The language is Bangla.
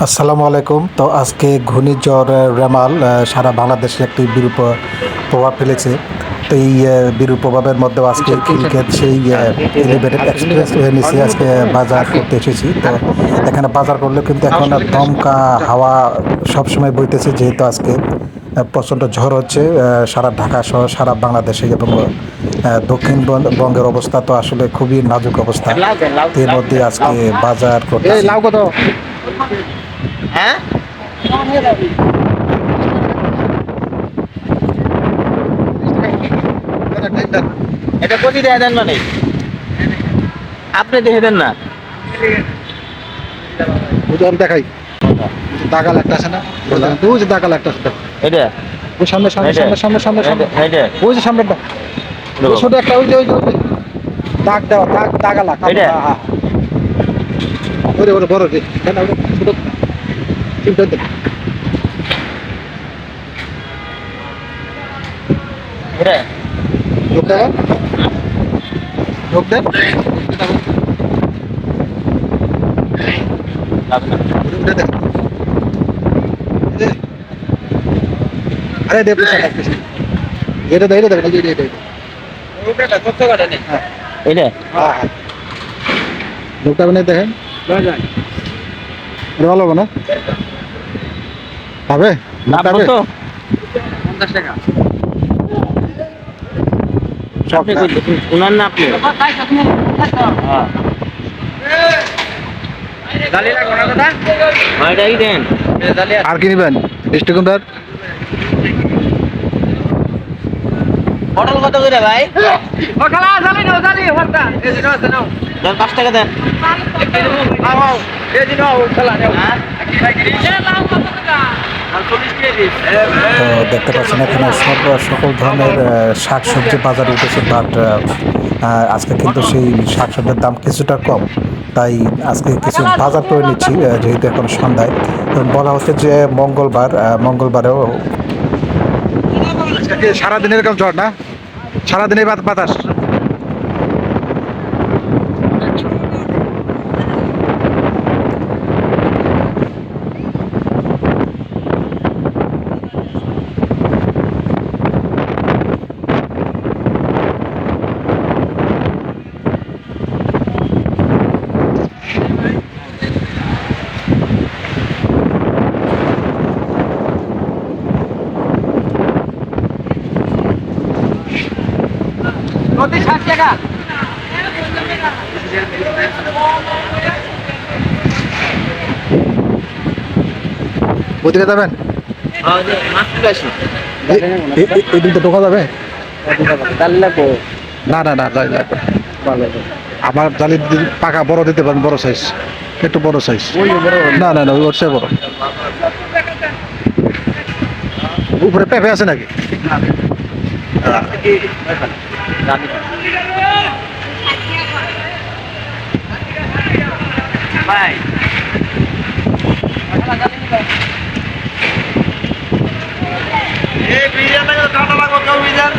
আসসালামু আলাইকুম। তো আজকে ঘূর্ণিঝড় রেমাল সারা বাংলাদেশে একটি বিরূপ প্রভাব ফেলেছে। তো এই বিরূপ প্রভাবের মধ্যেও আজকে খিলক্ষেত সেই এলিভেটেড এক্সপ্রেস ওয়ে নিচে আজকে বাজার করতে এসেছি। তো এখানে বাজার করলেও কিন্তু এখন দমকা হাওয়া সবসময় বইতেছে, যেহেতু আজকে প্রচণ্ড ঝড় হচ্ছে সারা ঢাকা সহ সারা বাংলাদেশে, এবং দক্ষিণবঙ্গের অবস্থা তো আসলে খুবই নাজুক অবস্থা। তো এর মধ্যে আজকে বাজার করতেছি। হ্যাঁ এটা কোটি দেয়া দেন মানে আপনি দেখে দেন না দেখাই দাগাল একটা আছে না, ওই যে দাগাল একটা আছে, এটা ওই সামনে সামনে সামনে সামনে সামনে সামনে এটা ওই যে সামনেটা ছোট একটা, ওই যে ওই যে ওই যে দাগ দেওয়া দাগ দাগালা এটা? ওরে ওরে বড় যে না ওরে ছোট চিন্তা দেন এটা লোক দেন লোক দেন ওরে দেন আরে দেব এটা দেয় এটা দেবে না, এটা ওটা কত কাটা নেই এটা হ্যাঁ হ্যাঁ লোকটা বানিয়ে দেখেন ভালো হবে না হবে দাম হবে কত 50 টাকা আপনি কই উনার না আপনি হ্যাঁ গালি লাগবে না দাদা ভাইটাই দেন আর কি নেবেন ডিস্ট্রিক্ট পটল কত করে ভাই ও খালা জানি না জানি হরতা এই দিন আছে নাও দেন 5 টাকা দেন আও এই দিন আও খালা নাও হ্যাঁ লাও কত টাকা 40 কেজি তো দেখতে পাচ্ছেন এখানে সকল ধরনের শাকসবজি বাজারে উঠেছে, বাট আজকে কিন্তু সেই শাকসবজির দাম কিছুটা কম। তাই আজকে কিছু বাজার করে নিচ্ছি, যেহেতু এখন সন্ধ্যায়। তো বলা হচ্ছে যে মঙ্গলবারেও সারাদিন এরকম ঝড় না, সারাদিনে বাতাস প্রতি 60 টাকা ওদিকে যাবেন হ্যাঁ যে মাছ লাইছি এই দিনটা ঢোকা যাবে ডাল লাগবে না না না যাই লাগবে আমার জালি পাকা বড় দিতে পারেন, বড় সাইজ, একটু বড় সাইজ। না না না ওই ওর চেয়ে বড়। উপরে পেঁপে আছে নাকি? ভাই এই বিরিয়ানি কাটা লাগবে কেউ বিরিয়ানি